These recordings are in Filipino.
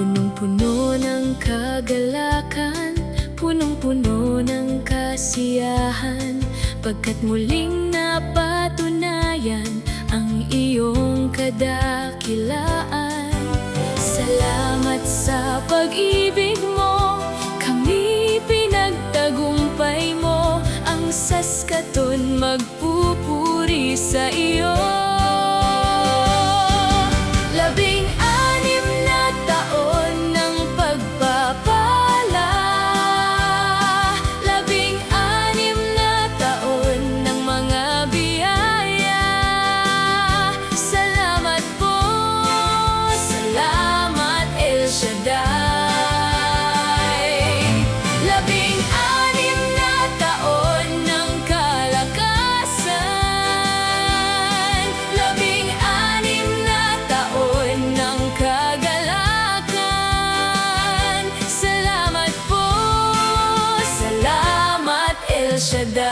Punong-puno ng kagalakan, punong-puno ng kasiyahan, pagkat muling napatunayan ang iyong kadakilaan. Salamat sa pag-ibig mo, kami pinagtagumpay mo. Ang Saskatoon magpupuri sa iyo. 16 na taon ng pagpapala, 16 na taon ng mga biyaya. Salamat po, salamat El Shaddai. 16 na taon ng kalakasan, 16 na taon ng kagalakan. Salamat po, salamat El Shaddai.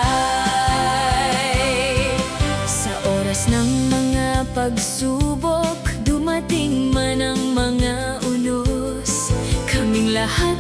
Sa oras ng mga pagsubok, dumating man ang mga unos, kaming lahat